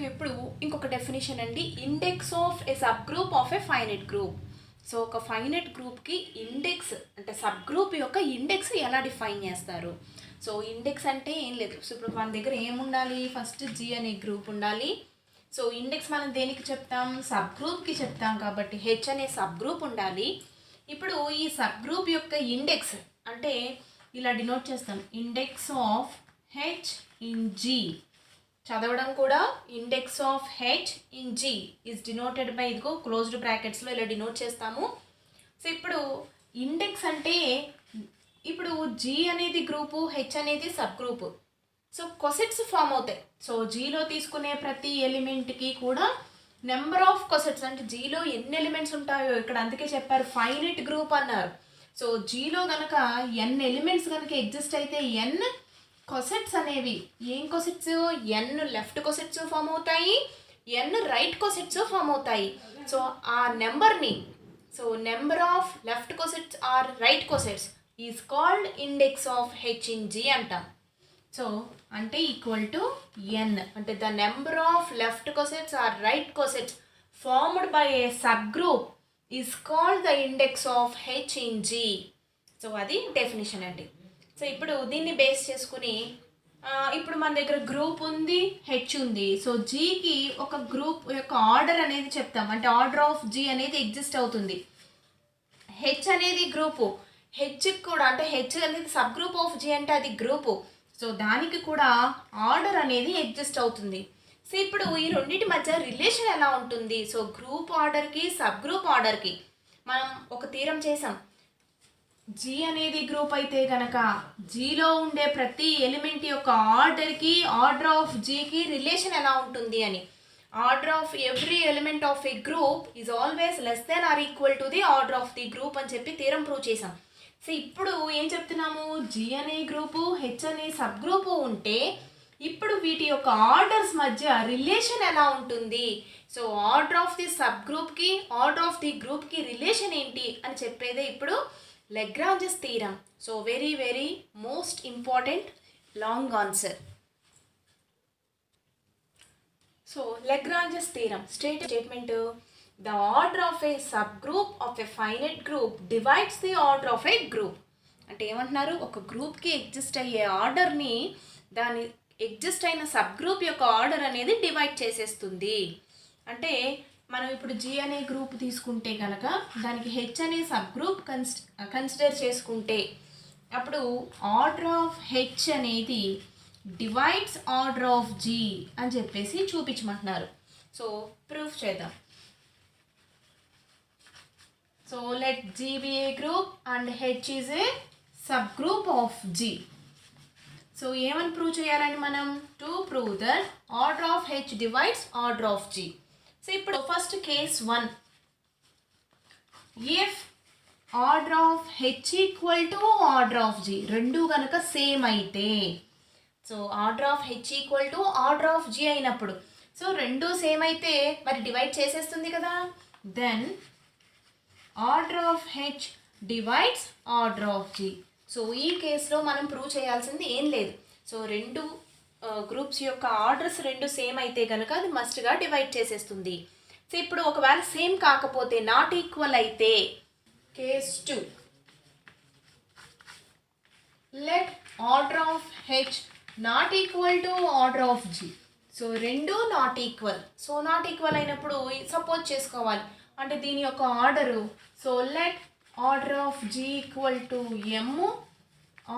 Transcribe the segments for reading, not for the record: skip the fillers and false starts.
ఇప్పుడు ఇంకొక డెఫినేషన్ అండి, index of A subgroup of A finite group. So ఒక ఫైనైట్ గ్రూప్కి ఇండెక్స్ అంటే సబ్ గ్రూప్ యొక్క ఇండెక్స్ ఎలా డిఫైన్ చేస్తారు? సో ఇండెక్స్ అంటే ఏం లేదు. సో ఇప్పుడు మన దగ్గర ఏముండాలి, ఫస్ట్ జీ అనే గ్రూప్ ఉండాలి. సో ఇండెక్స్ మనం దేనికి చెప్తాం, సబ్ గ్రూప్కి చెప్తాం కాబట్టి హెచ్ అనే సబ్ గ్రూప్ ఉండాలి. ఇప్పుడు ఈ సబ్ గ్రూప్ యొక్క ఇండెక్స్ అంటే ఇలా డినోట్ చేస్తాం, index of H in G. చదవడం కూడా index of H in G is denoted by ఇదిగో క్లోజ్డ్ బ్రాకెట్స్లో ఇలా డినోట్ చేస్తాము. సో ఇప్పుడు ఇండెక్స్ అంటే ఇప్పుడు జీ అనేది గ్రూపు, హెచ్ అనేది subgroup. So cosets form అవుతాయి. సో జీలో తీసుకునే ప్రతి ఎలిమెంట్కి కూడా నెంబర్ ఆఫ్ కొసెట్స్ అంటే జీలో ఎన్ని ఎలిమెంట్స్ ఉంటాయో ఇక్కడ అందుకే చెప్పారు ఫైనైట్ గ్రూప్ అన్నారు. సో జీలో కనుక ఎన్ ఎలిమెంట్స్ కనుక ఎగ్జిస్ట్ అయితే ఎన్ కొసెట్స్ అనేవి, ఏం cosets, N left cosets form అవుతాయి, ఎన్ రైట్ కొసెట్స్ ఫామ్ అవుతాయి. సో ఆ నెంబర్ని, so number of left cosets or right cosets is called index of H in G అంటాం. సో అంటే ఈక్వల్ టు ఎన్ అంటే the number of left cosets or right cosets formed by a subgroup is called the index of H in G. So అది definition అండి. So ఇప్పుడు దీన్ని base చేసుకుని ఇప్పుడు మన దగ్గర గ్రూప్ ఉంది, హెచ్ ఉంది. సో జీకి ఒక గ్రూప్ యొక్క ఆర్డర్ అనేది చెప్తాం, అంటే ఆర్డర్ ఆఫ్ జీ అనేది ఎగ్జిస్ట్ అవుతుంది. హెచ్ అనేది గ్రూపు, హెచ్కి కూడా అంటే హెచ్ అనేది సబ్ గ్రూప్ ఆఫ్ జీ అంటే అది గ్రూపు. సో దానికి కూడా ఆర్డర్ అనేది ఎగ్జిస్ట్ అవుతుంది. సో ఇప్పుడు ఈ రెండింటి మధ్య రిలేషన్ ఎలా ఉంటుంది? సో గ్రూప్ ఆర్డర్కి సబ్ గ్రూప్ ఆర్డర్కి మనం ఒక థీరం చేసాం. జీ అనేది గ్రూప్ అయితే కనుక జీలో ఉండే ప్రతి ఎలిమెంట్ యొక్క ఆర్డర్కి ఆర్డర్ ఆఫ్ జీకి రిలేషన్ ఎలా ఉంటుంది అని. Order of every element of a group is always less than or equal to the order of the group అని చెప్పి థీరం ప్రూవ్ చేసాం. సో ఇప్పుడు ఏం చెప్తున్నాము, జీ అనే గ్రూపు, హెచ్ అనే సబ్ గ్రూపు ఉంటే ఇప్పుడు వీటి యొక్క ఆర్డర్స్ మధ్య రిలేషన్ ఎలా ఉంటుంది? So order of the sub గ్రూప్కి ఆర్డర్ ఆఫ్ ది గ్రూప్కి రిలేషన్ ఏంటి అని చెప్పేదే ఇప్పుడు Lagrange's theorem. So very most important long answer. So Lagrange's theorem statement, the order of a subgroup of a finite group divides the order of a group. అంటే ఏమంటున్నారు, ఒక గ్రూప్కి exist అయ్యే ఆర్డర్ని దాని ఎగ్జిస్ట్ అయిన సబ్ గ్రూప్ యొక్క order అనేది డివైడ్ చేసేస్తుంది. అంటే మనం ఇప్పుడు జీ అనే గ్రూప్ తీసుకుంటే కనుక దానికి హెచ్ అనే సబ్ గ్రూప్ కన్సిడర్ చేసుకుంటే అప్పుడు ఆర్డర్ ఆఫ్ హెచ్ అనేది డివైడ్స్ ఆర్డర్ ఆఫ్ జీ అని చెప్పేసి చూపించమంటున్నారు. సో ప్రూఫ్ చేద్దాం. So let G be a group and H is a subgroup of G. So ఏమని ప్రూవ్ చేయాలని మనం, to prove that order of H divides order of G. So ఇప్పుడు first case 1, if order of H equal to order of G రెండు కనుక same అయితే, so order of H equal to order of G అయినప్పుడు, so రెండు same అయితే మరి divide చేసేస్తుంది కదా, then order of H divides order of G. So ఈ కేసులో మనం ప్రూవ్ చేయాల్సింది ఏం లేదు. సో రెండు గ్రూప్స్ యొక్క ఆర్డర్స్ రెండు సేమ్ అయితే కనుక అది మస్ట్గా డివైడ్ చేసేస్తుంది. సో ఇప్పుడు ఒకవేళ సేమ్ కాకపోతే, నాట్ ఈక్వల్ అయితే, case 2, let order of H not equal to order of G. So రెండు not equal. So not equal అయినప్పుడు సపోజ్ చేసుకోవాలి, అంటే దీని యొక్క order, so let order of G equal to M,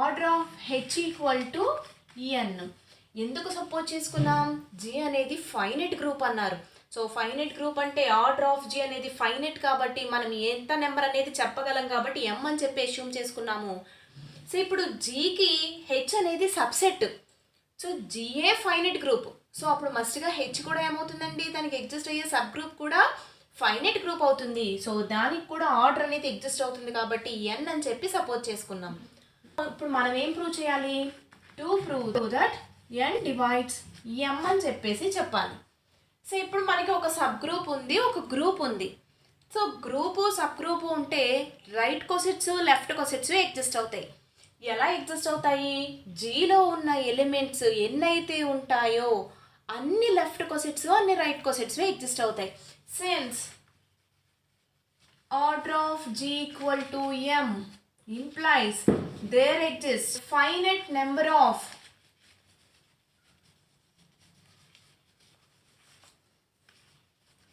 order of H equal to N. ఎందుకు suppose చేసుకున్నాం, G అనేది finite group అన్నారు. సో ఫైనైట్ గ్రూప్ అంటే ఆర్డర్ ఆఫ్ జీ అనేది ఫైనైట్ కాబట్టి మనం ఎంత నెంబర్ అనేది చెప్పగలం కాబట్టి ఎం అని చెప్పి అస్యూమ్ చేసుకున్నాము. సో ఇప్పుడు జీకి హెచ్ అనేది subset. So GA finite group. So అప్పుడు మస్ట్గా హెచ్ కూడా ఏమవుతుందండి, దానికి ఎగ్జిస్ట్ అయ్యే సబ్ గ్రూప్ కూడా ఫైనైట్ గ్రూప్ అవుతుంది. సో దానికి కూడా ఆర్డర్ అనేది ఎగ్జిస్ట్ అవుతుంది కాబట్టి ఎన్ అని చెప్పి సపోజ్ చేసుకున్నాం. ఇప్పుడు మనం ఏం ప్రూవ్ చేయాలి, to prove that N divides M అని చెప్పేసి చెప్పాలి. సో ఇప్పుడు మనకి ఒక సబ్ గ్రూప్ ఉంది, ఒక గ్రూప్ ఉంది. సో గ్రూపు సబ్ గ్రూపు ఉంటే right cosets left cosets exist అవుతాయి. ఎలా ఎగ్జిస్ట్ అవుతాయి, జీలో ఉన్న ఎలిమెంట్స్ ఎన్నైతే ఉంటాయో అన్ని లెఫ్ట్ కొసెట్స్ అన్ని రైట్ కొసెట్స్ ఎగ్జిస్ట్ అవుతాయి. Since order of g equal to m implies there exists finite number of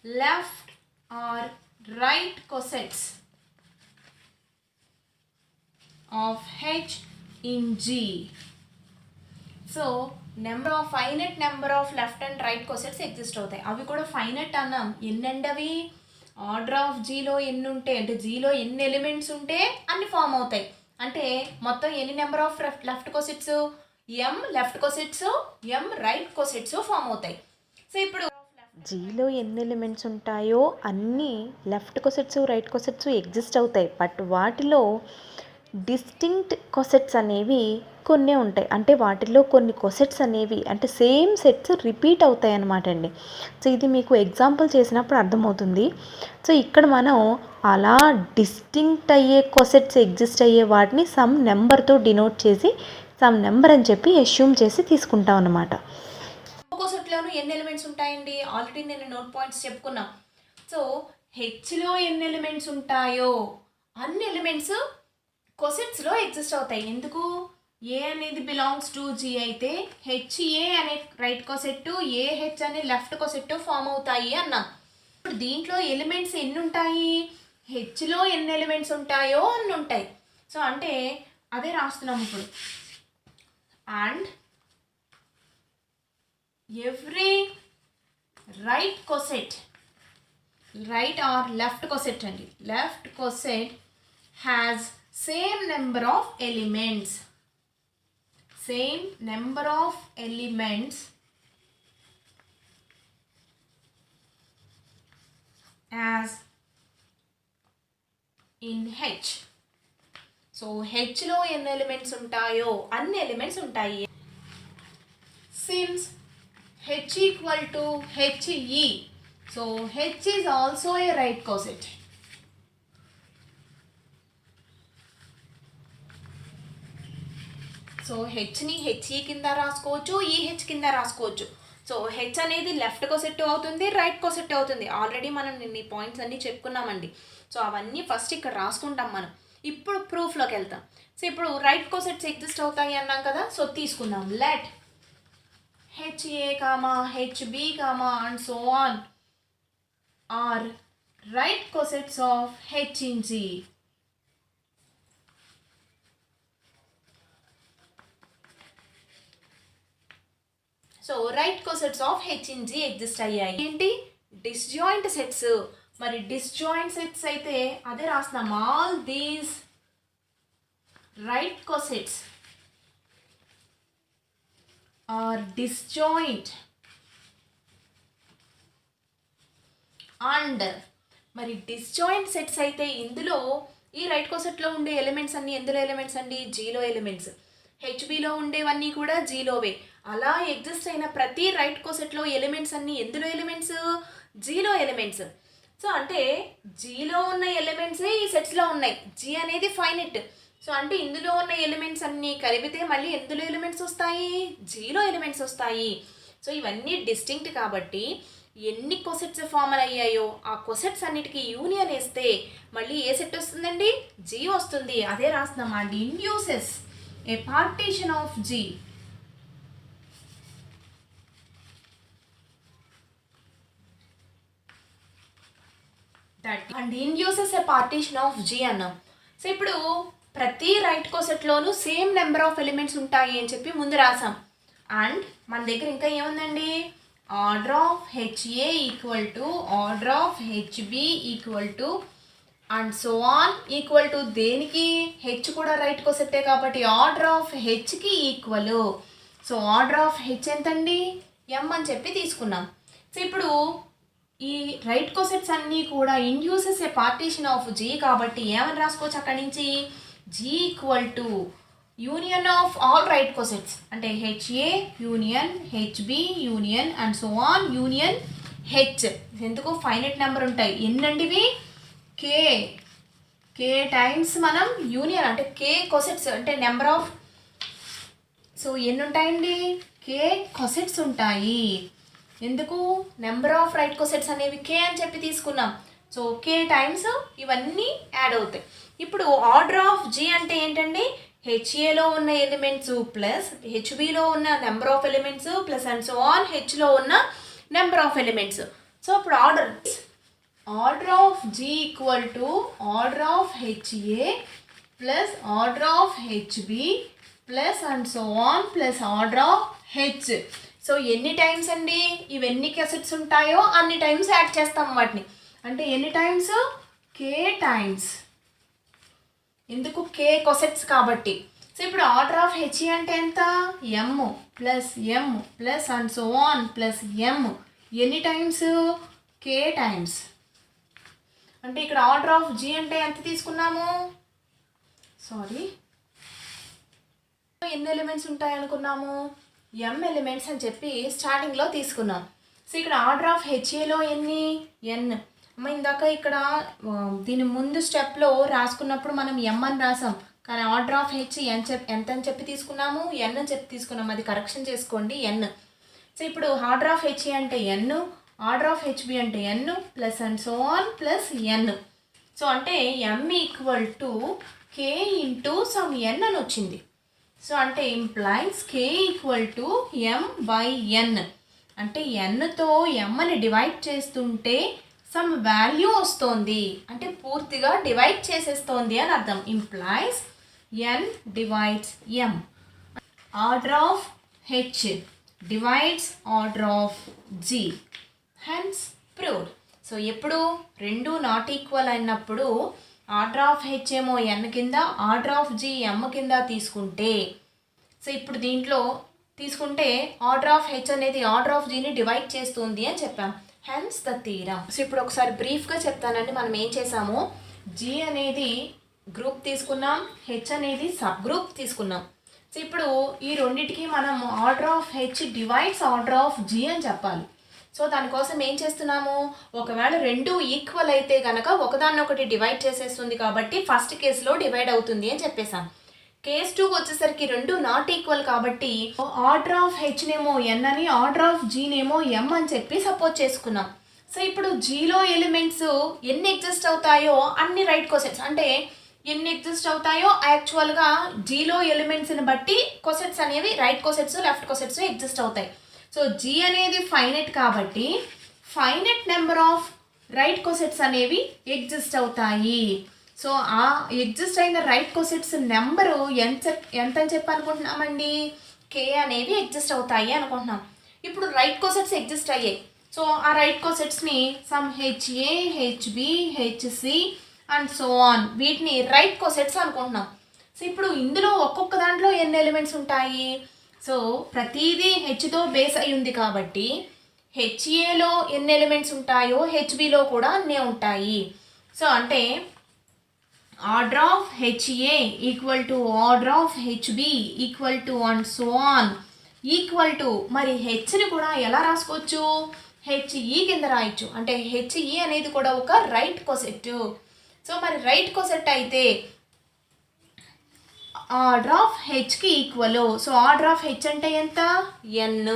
left or right cosets of h in G. So finite number of left and right cosets exist అవుతాయి. అవి కూడా finite అన్నాం. ఎన్నండి అవి? Order of జీలో ఎన్ని ఉంటే, అంటే జీలో ఎన్ని elements ఉంటే అన్ని ఫామ్ అవుతాయి. అంటే మొత్తం ఎన్ని number of left cosets? m left cosets, m right cosets form అవుతాయి. సో ఇప్పుడు జీలో ఎన్ని ఎలిమెంట్స్ ఉంటాయో అన్నీ left cosets right cosets exist అవుతాయి. బట్ వాటిలో డిస్టింక్ట్ కొసెట్స్ అనేవి కొన్నే ఉంటాయి. అంటే వాటిలో కొన్ని కొసెట్స్ అనేవి అంటే సేమ్ సెట్స్ రిపీట్ అవుతాయి అన్నమాట అండి. సో ఇది మీకు ఎగ్జాంపుల్ చేసినప్పుడు అర్థమవుతుంది. సో ఇక్కడ మనం అలా డిస్టింక్ట్ అయ్యే కొసెట్స్ ఎగ్జిస్ట్ అయ్యే వాటిని సమ్ నెంబర్తో డినోట్ చేసి సమ్ నెంబర్ అని చెప్పి అస్యూమ్ చేసి తీసుకుంటాం అన్నమాట. కొసెట్లోనూ ఎన్ని ఎలిమెంట్స్ ఉంటాయండి? ఆల్రెడీ నేను నోట్ పాయింట్స్ చెప్పుకున్నాం. సో హెచ్లో ఎన్ని ఎలిమెంట్స్ ఉంటాయో అన్ని ఎలిమెంట్స్ కొసెట్స్లో ఎగ్జిస్ట్ అవుతాయి. ఎందుకు? ఏ అనేది బిలాంగ్స్ టు జీ అయితే హెచ్ఏ అనే రైట్ కొసెట్, ఏహెచ్ అనే లెఫ్ట్ కొసెట్ ఫామ్ అవుతాయి అన్నాం. ఇప్పుడు దీంట్లో ఎలిమెంట్స్ ఎన్ని ఉంటాయి? హెచ్లో ఎన్ని ఎలిమెంట్స్ ఉంటాయో అన్ని ఉంటాయి. సో అంటే అదే రాస్తున్నాం ఇప్పుడు. And every right coset, right or left coset అండి, left coset has same number of elements, same number of elements as in H. So H లో ఎన్ని ఎలిమెంట్స్ ఉంటాయో అన్ని ఎలిమెంట్స్ ఉంటాయి. Since H equal to HE, so H is also a right coset. So హెచ్ని H E కింద రాసుకోవచ్చు, E H కింద రాసుకోవచ్చు. సో హెచ్ అనేది లెఫ్ట్ కొసెట్ అవుతుంది, రైట్ కొసెట్ అవుతుంది. ఆల్రెడీ మనం ఈ పాయింట్స్ అన్నీ చెప్పుకున్నామండి. సో అవన్నీ ఫస్ట్ ఇక్కడ రాసుకుంటాం మనం. ఇప్పుడు ప్రూఫ్లోకి వెళ్తాం. సో ఇప్పుడు రైట్ కొసెట్స్ ఎగ్జిస్ట్ అవుతాయి అన్నాం కదా. సో తీసుకుందాం. Let H A comma H B comma and so on or right cosets of H in G. So right cosets of H in G exist అయ్యాయి. ఏంటి? Disjoint sets. మరి డిస్జాయింట్ సెట్స్ అయితే అదే రాస్తున్నాం. All these right cosets are disjoint and మరి disjoint sets అయితే ఇందులో ఈ రైట్ కొసెట్లో ఉండే ఎలిమెంట్స్ అన్నీ ఎందులో ఎలిమెంట్స్ అండి? జీలో ఎలిమెంట్స్. హెచ్బిలో ఉండేవన్నీ కూడా జీలోవే. అలా ఎగ్జిస్ట్ అయిన ప్రతి రైట్ కొసెట్లో ఎలిమెంట్స్ అన్నీ ఎందులో ఎలిమెంట్స్? జీలో ఎలిమెంట్స్. సో అంటే జీలో ఉన్న ఎలిమెంట్సే ఈ సెట్స్లో ఉన్నాయి. జీ అనేది ఫైనెట్. సో అంటే ఇందులో ఉన్న ఎలిమెంట్స్ అన్నీ కలిపితే మళ్ళీ ఎందులో ఎలిమెంట్స్ వస్తాయి? జీలో ఎలిమెంట్స్ వస్తాయి. సో ఇవన్నీ డిస్టింక్ట్ కాబట్టి ఎన్ని కొసెట్స్ ఫార్మల్ అయ్యాయో ఆ కొసెట్స్ అన్నిటికీ యూనియన్ వేస్తే మళ్ళీ ఏ సెట్ వస్తుందండి? జీ వస్తుంది. అదే రాస్తున్నాం. And induces a partition of G and induces a partition of G అన్నాం. సో ఇప్పుడు ప్రతి రైట్ కొసెట్లోనూ సేమ్ నెంబర్ ఆఫ్ ఎలిమెంట్స్ ఉంటాయి అని చెప్పి ముందు రాసాం. అండ్ మన దగ్గర ఇంకా ఏముందండి? Order of H A equal to order of H B equal to and so on equal to దేనికి? హెచ్ కూడా రైట్ కొసెట్టే కాబట్టి ఆర్డర్ ఆఫ్ హెచ్కి equal. So order of H ఎంతండి? ఎం అని చెప్పి తీసుకున్నాం. సో ఇప్పుడు ఈ రైట్ కొసెట్స్ అన్నీ కూడా induces a partition of G కాబట్టి ఏమని రాసుకోవచ్చు అక్కడి నుంచి? G equal to union of all right cosets. అంటే H A union H B union and so on union H. ఎందుకు? ఫైనైట్ నెంబర్ ఉంటాయి. ఎన్నండి ఇవి? కే టైమ్స్ మనం యూనియన్ అంటే కే కొసెట్స్ అంటే నెంబర్ ఆఫ్. సో ఎన్ని ఉంటాయండి? కే కొసెట్స్ ఉంటాయి. ఎందుకు నెంబర్ ఆఫ్ రైట్ కోసెట్స్ అనేవి కే అని చెప్పి తీసుకున్నాం. సో కే టైమ్స్ ఇవన్నీ యాడ్ అవుతాయి. ఇప్పుడు ఆర్డర్ ఆఫ్ జీ అంటే ఏంటండి, హెచ్ఏలో ఉన్న ఎలిమెంట్స్ ప్లస్ హెచ్బిలో ఉన్న number of elements plus and so on హెచ్లో ఉన్న నెంబర్ ఆఫ్ ఎలిమెంట్స్. సో ఇప్పుడు order of G equal to order of H A plus order of H B plus and so on plus order of H. So ఎన్ని times అండి ఇవన్నీ cosets ఉంటాయో అన్ని times add చేస్తాం వాటిని. అంటే ఎన్ని టైమ్స్, కే టైమ్స్. ఎందుకు కే కోసెట్స్ కాబట్టి. సో ఇప్పుడు ఆర్డర్ ఆఫ్ హెచ్ఈ అంటే ఎంత, M plus and so on plus M. ఎన్ని టైమ్స్, కే టైమ్స్. అంటే ఇక్కడ ఆర్డర్ ఆఫ్ జీ అంటే ఎంత తీసుకున్నాము, ఎన్ని ఎలిమెంట్స్ ఉంటాయి అనుకున్నాము, ఎమ్ ఎలిమెంట్స్ అని చెప్పి స్టార్టింగ్లో తీసుకున్నాం. సో ఇక్కడ ఆర్డర్ ఆఫ్ హెచ్ఏలో ఎన్ని, ఎన్. ఇందాక ఇక్కడ దీని ముందు స్టెప్లో రాసుకున్నప్పుడు మనం ఎమ్ అని రాసాం, కానీ ఆర్డర్ ఆఫ్ హెచ్ ఎంత అని చెప్పి తీసుకున్నాము, ఎన్ అని చెప్పి తీసుకున్నాము. అది కరెక్షన్ చేసుకోండి, ఎన్. సో ఇప్పుడు ఆర్డర్ ఆఫ్ హెచ్ఏ అంటే ఎన్, ఆర్డర్ ఆఫ్ హెచ్బి అంటే N plus and so on plus N. So అంటే M equal to K into sum N అని వచ్చింది. సో అంటే implies K equal to M by N. అంటే ఎన్తో ఎమ్ని డివైడ్ చేస్తుంటే సమ్ వాల్యూ వస్తుంది, అంటే పూర్తిగా డివైడ్ చేసేస్తోంది అని అర్థం. Implies N divides M. Order of H divides order of G, hence proved. So ఎప్పుడు రెండు నాట్ ఈక్వల్ అయినప్పుడు ఆర్డర్ ఆఫ్ హెచ్ ఏమో ఎన్ కింద, ఆర్డర్ ఆఫ్ జీ ఎమ్ కింద తీసుకుంటే, సో ఇప్పుడు దీంట్లో తీసుకుంటే ఆర్డర్ ఆఫ్ హెచ్ అనేది ఆర్డర్ ఆఫ్ జీని డివైడ్ చేస్తుంది అని చెప్పాం. Hence the theorem. సో ఇప్పుడు ఒకసారి బ్రీఫ్గా చెప్తానండి. మనం ఏం చేసాము, జీ అనేది గ్రూప్ తీసుకున్నాం, హెచ్ అనేది సబ్ గ్రూప్ తీసుకున్నాం. సో ఇప్పుడు ఈ రెండింటికి మనం order of H divides order of G అని చెప్పాలి. సో దానికోసం ఏం చేస్తున్నాము, ఒకవేళ రెండు ఈక్వల్ అయితే కనుక ఒకదాన్ని ఒకటి డివైడ్ చేసేస్తుంది కాబట్టి ఫస్ట్ కేసులో డివైడ్ అవుతుంది అని చెప్పేసాం. కేస్ 2 వచ్చేసరికి రెండు నాట్ ఈక్వల్ కాబట్టి ఆర్డర్ ఆఫ్ హెచ్నేమో ఎన్ అని, ఆర్డర్ ఆఫ్ జీనేమో ఎం అని చెప్పి సపోజ్ చేసుకున్నాం. సో ఇప్పుడు జీలో ఎలిమెంట్స్ ఎన్ని ఎగ్జిస్ట్ అవుతాయో అన్ని రైట్ కోసెట్స్, అంటే ఎన్ని ఎగ్జిస్ట్ అవుతాయో యాక్చువల్గా జీలో ఎలిమెంట్స్ని బట్టి కోసెట్స్ అనేవి right cosets left cosets exist అవుతాయి. సో జీ అనేది ఫైనెట్ కాబట్టి finite number of right cosets అనేవి ఎగ్జిస్ట్ అవుతాయి. సో ఆ ఎగ్జిస్ట్ అయిన రైట్ కోసెట్స్ నెంబరు ఎంత అని చెప్పి అనుకుంటున్నామండి, కే అనేవి ఎగ్జిస్ట్ అవుతాయి అనుకుంటున్నాం. ఇప్పుడు రైట్ కోసెట్స్ ఎగ్జిస్ట్ అయ్యాయి. సో ఆ రైట్ కోసెట్స్ని some H A, H B, H C and so on, వీటిని రైట్ కోసెట్స్ అనుకుంటున్నాం. సో ఇప్పుడు ఇందులో ఒక్కొక్క దాంట్లో ఎన్ని ఎలిమెంట్స్ ఉంటాయి, సో ప్రతిదీ హెచ్తో బేస్ అయి ఉంది కాబట్టి హెచ్ఏలో ఎన్ని ఎలిమెంట్స్ ఉంటాయో హెచ్బిలో కూడా అన్నీ ఉంటాయి. సో అంటే order of H A equal to order of H B equal to and so on equal to, మరి హెచ్ని కూడా ఎలా రాసుకోవచ్చు, హెచ్ఈ కింద రాయొచ్చు. అంటే హెచ్ఈ అనేది కూడా ఒక రైట్ కోసెట్. సో మరి రైట్ కోసెట్ అయితే ఆర్డర్ ఆఫ్ హెచ్కి equal. So order of H అంటే ఎంత, ఎన్.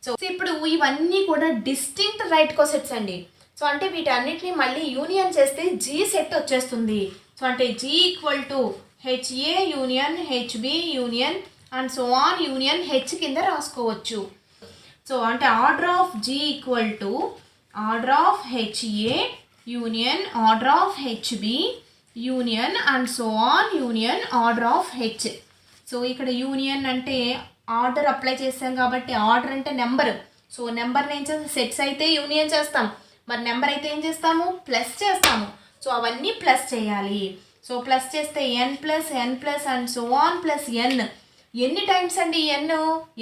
సో ఇప్పుడు ఇవన్నీ కూడా డిస్టింక్ట్ రైట్ కోసెట్స్ అండి. సో అంటే వీటన్నిటిని మళ్ళీ యూనియన్ చేస్తే జీ సెట్ వచ్చేస్తుంది. సో అంటే G equal to H A union H B union and so on union H కింద రాసుకోవచ్చు. సో అంటే order of G equal to order of H A union order of H B union and so on union order of H. So ఇక్కడ union అంటే order apply చేస్తాం కాబట్టి order అంటే number. So నెంబర్ని ఏం చేస్తాం, సెట్స్ అయితే యూనియన్ చేస్తాం, మరి నెంబర్ అయితే ఏం చేస్తాము, ప్లస్ చేస్తాము. సో అవన్నీ ప్లస్ చేయాలి. సో ప్లస్ చేస్తే N plus and so on plus N. ఎన్ని టైమ్స్ అండి ఎన్,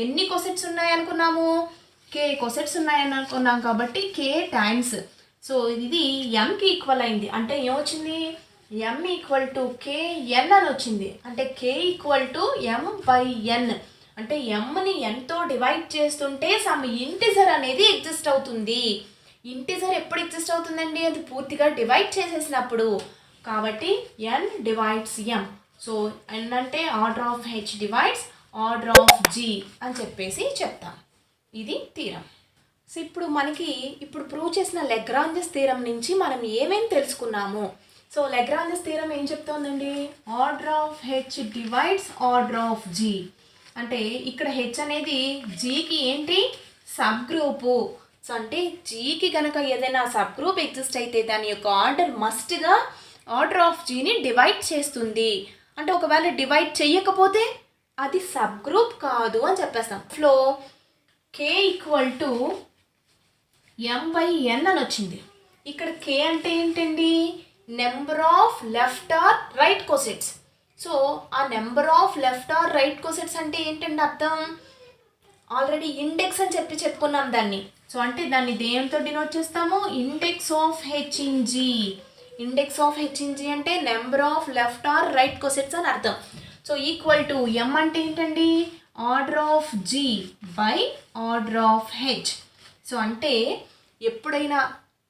ఎన్ని కోసెట్స్ ఉన్నాయనుకున్నాము, కే కోసెట్స్ ఉన్నాయని అనుకున్నాం కాబట్టి కే టైమ్స్. సో ఇది ఎంకి ఈక్వల్ అయింది. అంటే ఏమొచ్చింది, ఎం ఈక్వల్ టు కే ఎన్ అని వచ్చింది. అంటే కే equal to M by N. అంటే ఎమ్ని ఎన్తో డివైడ్ చేస్తుంటే సమ్ ఇంటిజర్ అనేది ఎగ్జిస్ట్ అవుతుంది. ఇంటిజర్ ఎప్పుడు ఎగ్జిస్ట్ అవుతుందండి, అది పూర్తిగా డివైడ్ చేసేసినప్పుడు. కాబట్టి ఎన్ డివైడ్స్ ఎం. సో ఎన్ అంటే order of H divides order of G అని చెప్పేసి చెప్తాం. ఇది థీరం. సో ఇప్పుడు ప్రూవ్ చేసిన లెగ్రాంజెస్ థీరం నుంచి మనం ఏమేమి తెలుసుకున్నాము. సో లెగ్రాంజెస్ థీరం ఏం చెప్తోందండి, order of H divides order of G. అంటే ఇక్కడ హెచ్ అనేది జీకి ఏంటి, సబ్ గ్రూపు. సో అంటే జీకి కనుక ఏదైనా సబ్ గ్రూప్ ఎగ్జిస్ట్ అయితే దాని యొక్క ఆర్డర్ మస్ట్గా ఆర్డర్ ఆఫ్ జీని డివైడ్ చేస్తుంది. అంటే ఒకవేళ డివైడ్ చెయ్యకపోతే అది సబ్ గ్రూప్ కాదు అని చెప్పేస్తాం. Flow K equal to m/n అని వచ్చింది. ఇక్కడ కే అంటే ఏంటండి, number of left or right cosets. So ఆ number of left or right cosets అంటే ఏంటండి అర్థం, ఆల్రెడీ ఇండెక్స్ అని చెప్పుకున్నాం దాన్ని. సో అంటే దాన్ని దేనితో డినోట్ చేస్తాము, index of H in G. Index of H in G అంటే number of left or right cosets అని అర్థం. సో ఈక్వల్ టు ఎం అంటే ఏంటండి, order of G by order of H. So అంటే ఎప్పుడైనా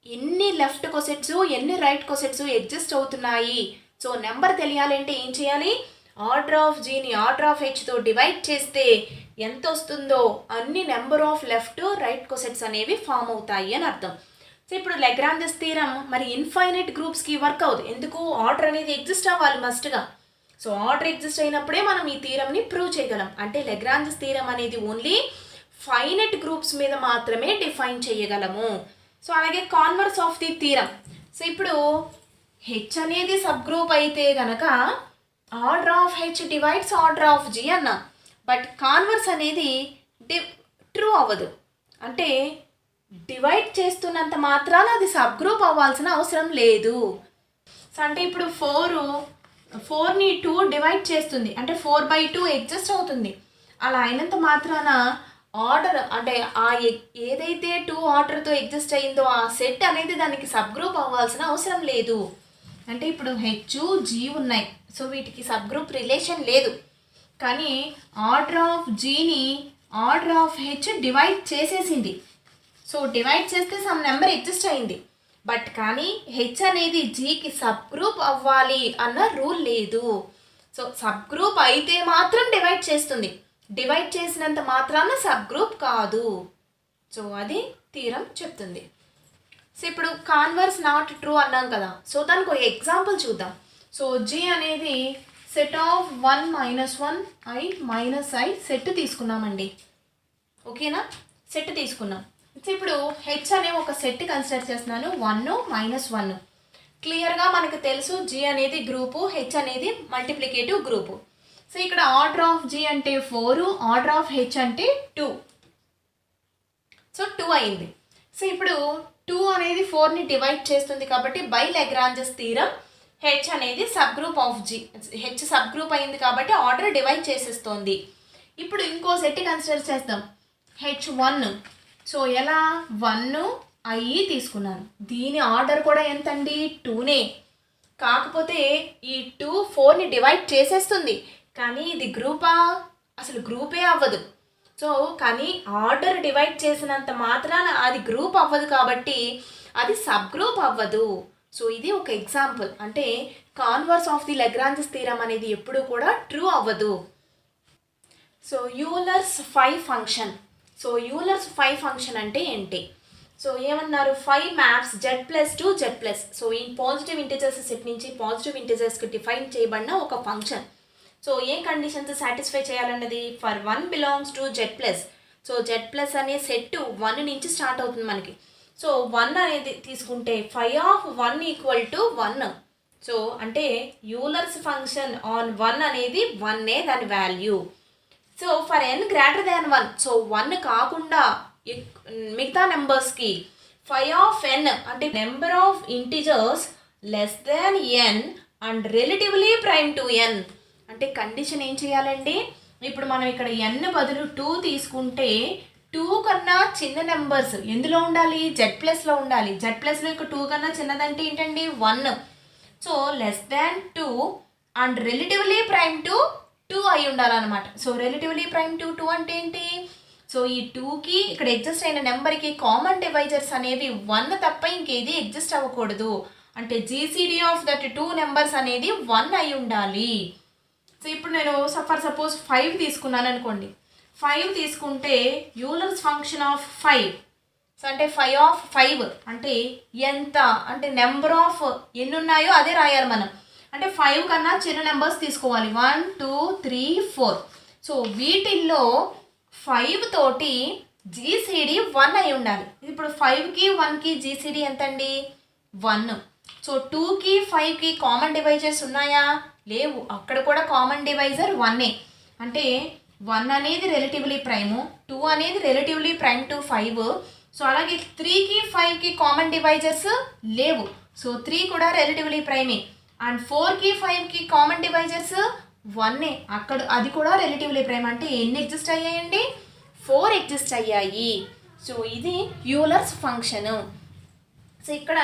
ఎన్ని లెఫ్ట్ కోసెట్స్ ఎన్ని రైట్ కోసెట్స్ ఎగ్జిస్ట్ అవుతున్నాయి, సో నెంబర్ తెలియాలంటే ఏం చేయాలి, ఆర్డర్ ఆఫ్ జీని ఆర్డర్ ఆఫ్ హెచ్తో డివైడ్ చేస్తే ఎంత వస్తుందో అన్ని number of left right cosets అనేవి ఫామ్ అవుతాయి అని అర్థం. సో ఇప్పుడు లెగ్రాంజెస్ థీరం మరి ఇన్ఫైనైట్ గ్రూప్స్కి వర్క్ అవుతుంది. ఎందుకు, ఆర్డర్ అనేది ఎగ్జిస్ట్ అవ్వాలి మస్ట్గా. సో ఆర్డర్ ఎగ్జిస్ట్ అయినప్పుడే మనం ఈ థీరంని ప్రూవ్ చేయగలం. అంటే లెగ్రాంజెస్ థీరం అనేది ఓన్లీ ఫైనైట్ గ్రూప్స్ మీద మాత్రమే డిఫైన్ చేయగలము. సో అలాగే converse of the theorem. So ఇప్పుడు హెచ్ అనేది సబ్ గ్రూప్ అయితే గనక order of H divides order of G అన్నాం. బట్ కాన్వర్స్ అనేది ట్రూ అవ్వదు. అంటే డివైడ్ చేస్తున్నంత మాత్రాన అది సబ్ గ్రూప్ అవ్వాల్సిన అవసరం లేదు. సో అంటే ఇప్పుడు 4ని 2 డివైడ్ చేస్తుంది, అంటే 4/2 ఎగ్జిస్ట్ అవుతుంది. అలా అయినంత మాత్రాన ఆర్డర్ అంటే ఏదైతే 2 ఆర్డర్తో ఎగ్జిస్ట్ అయిందో ఆ సెట్ అనేది దానికి సబ్ గ్రూప్ అవ్వాల్సిన అవసరం లేదు. అంటే ఇప్పుడు హెచ్ జీ ఉన్నాయి, సో వీటికి సబ్ గ్రూప్ రిలేషన్ లేదు. కానీ ఆర్డర్ ఆఫ్ జీని ఆర్డర్ ఆఫ్ హెచ్ డివైడ్ చేసేసింది. సో డివైడ్ చేస్తే సమ్ నెంబర్ ఎగ్జిస్ట్ అయింది. బట్ కానీ హెచ్ అనేది జీకి సబ్ గ్రూప్ అవ్వాలి అన్న రూల్ లేదు. సో సబ్ గ్రూప్ అయితే మాత్రం డివైడ్ చేస్తుంది, డివైడ్ చేసినంత మాత్రాన సబ్ గ్రూప్ కాదు. సో అది థీరం చెప్తుంది. సో ఇప్పుడు కాన్వర్స్ నాట్ ట్రూ అన్నాం కదా, సో దానికి ఒక ఎగ్జాంపుల్ చూద్దాం. సో జీ అనేది set of 1 - 1 i - i set తీసుకున్నామండి. ఓకేనా, సెట్ తీసుకున్నాం. సో ఇప్పుడు హెచ్ అనే ఒక సెట్ కన్సిడర్ చేస్తున్నాను, 1 - 1. క్లియర్గా మనకు తెలుసు జీ అనేది గ్రూపు, హెచ్ అనేది మల్టిప్లికేటివ్ గ్రూపు. సో ఇక్కడ ఆర్డర్ ఆఫ్ జీ అంటే 4, ఆర్డర్ ఆఫ్ హెచ్ అంటే 2. సో 2 అయింది. సో ఇప్పుడు 2 అనేది 4ని డివైడ్ చేస్తుంది కాబట్టి బై లెగ్రాంజెస్ థీరం హెచ్ అనేది subgroup of G, H subgroup అయింది కాబట్టి ఆర్డర్ డివైడ్ చేసేస్తోంది. ఇప్పుడు ఇంకో సెట్ కన్సిడర్ చేద్దాం, H1. సో ఎలా, 1 i తీసుకున్నాను. దీని ఆర్డర్ కూడా ఎంతండి, 2నే. కాకపోతే ఈ 2 4ని డివైడ్ చేసేస్తుంది, కానీ ఇది గ్రూపా, అసలు గ్రూపే అవ్వదు. సో కానీ ఆర్డర్ డివైడ్ చేసినంత మాత్రాన అది గ్రూప్ అవ్వదు కాబట్టి అది సబ్ గ్రూప్ అవ్వదు. సో ఇది ఒక ఎగ్జాంపుల్. అంటే converse of the Lagrange's theorem అనేది ఎప్పుడూ కూడా ట్రూ అవ్వదు. So Euler's 5 function. So Euler's 5 function అంటే ఏంటి, సో ఏమన్నారు, 5 మ్యాప్స్ z+2 z+. సో ఈ పాజిటివ్ ఇంటిజర్స్ సెట్ నుంచి పాజిటివ్ ఇంటిజర్స్కి డిఫైన్ చేయబడిన ఒక ఫంక్షన్. సో ఏ కండిషన్స్ సాటిస్ఫై చేయాలన్నది, for 1 belongs to z+. So z+ అనే సెట్ 1 నుంచి స్టార్ట్ అవుతుంది మనకి. సో 1 అనేది తీసుకుంటే 5 = 1. సో అంటే యూలర్స్ ఫంక్షన్ ఆన్ 1 అనేది 1ఏ దాని value. So for n > 1, so 1 కాకుండా మిగతా నెంబర్స్కి 5 అంటే number of integers n and relatively prime to n. అంటే కండిషన్ ఏం చేయాలండి, ఇప్పుడు మనం ఇక్కడ n బదులు 2 తీసుకుంటే 2 కన్నా చిన్న నెంబర్స్ ఎందులో ఉండాలి, z+లో ఉండాలి. z+లో ఇక 2 కన్నా చిన్నదంటే ఏంటండి, 1. So <2 and relatively prime to 2 అయి ఉండాలన్నమాట. సో రిలేటివ్లీ ప్రైమ్ టు 2 అంటే ఏంటి, సో ఈ 2కి ఇక్కడ ఎగ్జిస్ట్ అయిన నెంబర్కి కామన్ డివైజర్స్ అనేవి 1 తప్ప ఇంకేది ఎగ్జిస్ట్ అవ్వకూడదు. అంటే జీసీడీ ఆఫ్ దట్ 2 నెంబర్స్ అనేది 1 అయి ఉండాలి. సో ఇప్పుడు నేను ఫర్ సపోజ్ 5 తీసుకున్నాను అనుకోండి. 5 తీసుకుంటే యూలర్స్ ఫంక్షన్ ఆఫ్ 5 సో అంటే 5 అంటే ఎంత అంటే నెంబర్ ఆఫ్ ఎన్ని ఉన్నాయో అదే రాయాలి మనం. అంటే 5 కన్నా చిన్న నెంబర్స్ తీసుకోవాలి. 1 2 3 4. సో వీటిల్లో 5 తోటి జీసీడీ 1 అయి ఉండాలి. ఇప్పుడు 5కి 1కి జీసీడీ ఎంత అండి? 1. సో 2కి 5కి కామన్ డివైజర్స్ ఉన్నాయా? లేవు. అక్కడ కూడా కామన్ డివైజర్ 1ఏ. అంటే 1 అనేది రిలేటివ్లీ ప్రైము, 2 అనేది రిలేటివ్లీ ప్రైమ్ టు 5. సో అలాగే 3కి 5కి కామన్ డివైజర్స్ లేవు. సో 3 కూడా రిలేటివ్లీ ప్రైమే. అండ్ 4కి 5కి కామన్ డివైజర్స్ 1ఏ. అక్కడ అది కూడా రిలేటివ్లీ ప్రైమ్. అంటే ఎన్ని ఎగ్జిస్ట్ అయ్యాయండి? 4 ఎగ్జిస్ట్ అయ్యాయి. సో ఇది యూలర్స్ ఫంక్షను. సో ఇక్కడ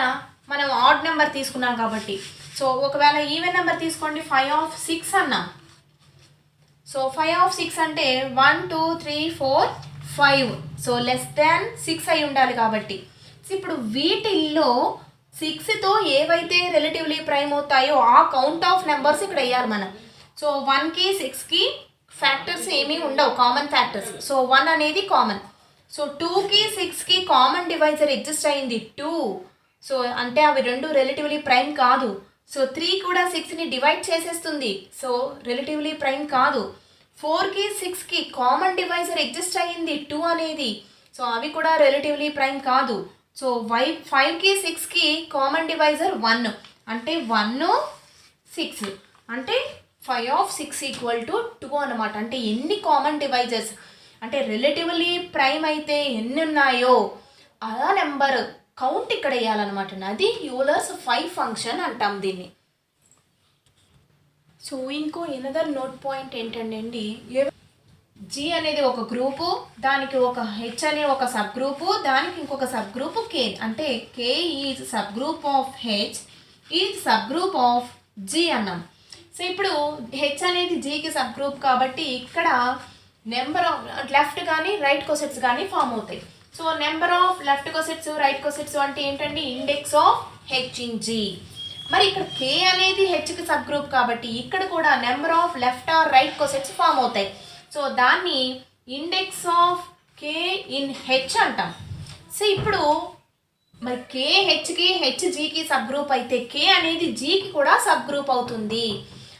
మనం ఆడ్ నెంబర్ తీసుకున్నాం కాబట్టి, సో ఒకవేళ ఈవెన్ నెంబర్ తీసుకోండి, 5/6 అన్నాం. సో 5/6 అంటే 1 2 3 4 5. సో లెస్ దాన్ 6 అయి ఉండాలి కాబట్టి. సో ఇప్పుడు వీటిల్లో 6తో ఏవైతే రిలేటివ్లీ ప్రైమ్ అవుతాయో ఆ కౌంట్ ఆఫ్ నెంబర్స్ ఇక్కడ వేయాలి మనం. సో 1కి 6కి ఫ్యాక్టర్స్ ఏమీ ఉండవు, కామన్ ఫ్యాక్టర్స్. సో 1 అనేది కామన్. సో 2కి 6కి కామన్ డివైజర్ ఎగ్జిస్ట్ అయింది 2. సో అంటే అవి రెండు రిలేటివ్లీ ప్రైమ్ కాదు. సో 3 కూడా 6ని డివైడ్ చేసేస్తుంది. సో రిలేటివ్లీ ప్రైమ్ కాదు. 4కి 6కి కామన్ డివైజర్ ఎగ్జిస్ట్ అయ్యింది 2 అనేది. సో అవి కూడా రిలేటివ్లీ ప్రైమ్ కాదు. సో 5కి 6కి కామన్ డివైజర్ 1. అంటే 1 6 అంటే 5/6 = 2 అనమాట. అంటే ఎన్ని కామన్ డివైజర్స్ అంటే రిలేటివ్లీ ప్రైమ్ అయితే ఎన్ని ఉన్నాయో ఆ నెంబర్ కౌంట్ ఇక్కడ వేయాలన్నమాట. అది యూలర్స్ 5 ఫంక్షన్ అంటాం దీన్ని. సో ఇంకో ఎనదర్ నోట్ పాయింట్ ఏంటంటే అండి, జీ అనేది ఒక గ్రూపు, దానికి ఒక హెచ్ అనే ఒక సబ్ గ్రూపు, దానికి ఇంకొక సబ్ గ్రూపు కే. అంటే K is subgroup of H is subgroup of G అన్నాం. సో ఇప్పుడు హెచ్ అనేది జీకి సబ్ గ్రూప్ కాబట్టి ఇక్కడ నెంబర్ ఆఫ్ లెఫ్ట్ కానీ రైట్ కోసెట్స్ కానీ ఫామ్ అవుతాయి. So number of left cosets right cosets అంటే ఏంటంటే index of H in G. మరి ఇక్కడ కే అనేది హెచ్కి సబ్ గ్రూప్ కాబట్టి ఇక్కడ కూడా number of left or right cosets form అవుతాయి. సో దాన్ని index of K in H అంటాం. సో ఇప్పుడు మరి కే హెచ్కి హెచ్ జీకి సబ్ గ్రూప్ అయితే కే అనేది జీకి కూడా సబ్ గ్రూప్ అవుతుంది.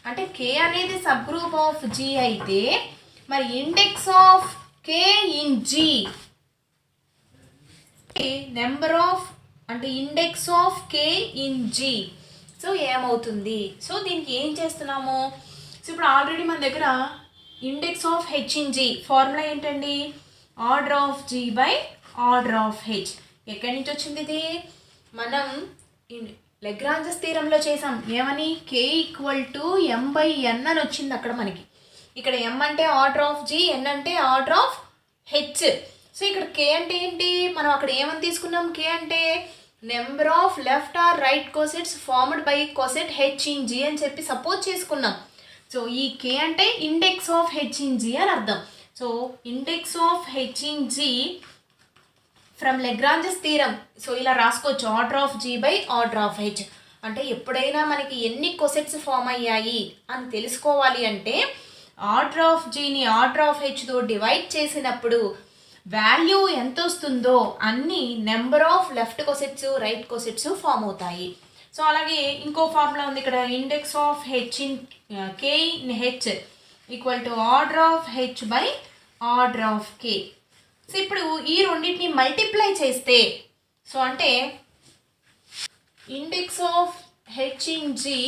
అంటే కే అనేది సబ్ గ్రూప్ ఆఫ్ జీ అయితే మరి index of K in G number of అంటే index of K in G. So ఏమవుతుంది? సో దీనికి ఏం చేస్తున్నాము? సో ఇప్పుడు ఆల్రెడీ మన దగ్గర index of H in G formula ఏంటండి? Order of G by order of H. ఎక్కడి నుంచి వచ్చింది ఇది? మనం లెగ్రాంజెస్ థీరంలో చేసాం. ఏమని? కే = m/n అని వచ్చింది అక్కడ మనకి. ఇక్కడ m అంటే ఆర్డర్ ఆఫ్ జీ, n అంటే ఆర్డర్ ఆఫ్ హెచ్. సో ఇక్కడ కే అంటే ఏంటి? మనం అక్కడ ఏమని తీసుకున్నాం? కే అంటే number of left or right cosets formed by coset H in G అని చెప్పి సపోజ్ చేసుకున్నాం. సో ఈ కే అంటే index of H in G అని అర్థం. So index of H in G from Lagrange's theorem. So ఇలా రాసుకోవచ్చు, order of G by order of H. అంటే ఎప్పుడైనా మనకి ఎన్ని కోసెట్స్ ఫామ్ అయ్యాయి అని తెలుసుకోవాలి అంటే ఆర్డర్ ఆఫ్ జీని ఆర్డర్ ఆఫ్ హెచ్తో డివైడ్ చేసినప్పుడు వాల్యూ ఎంత వస్తుందో అన్ని number of left cosets right cosets form అవుతాయి. సో అలాగే ఇంకో ఫార్ములా ఉంది ఇక్కడ, index of H in K in H = order of H by order of K. So ఇప్పుడు ఈ రెండింటిని మల్టిప్లై చేస్తే సో అంటే index of H in G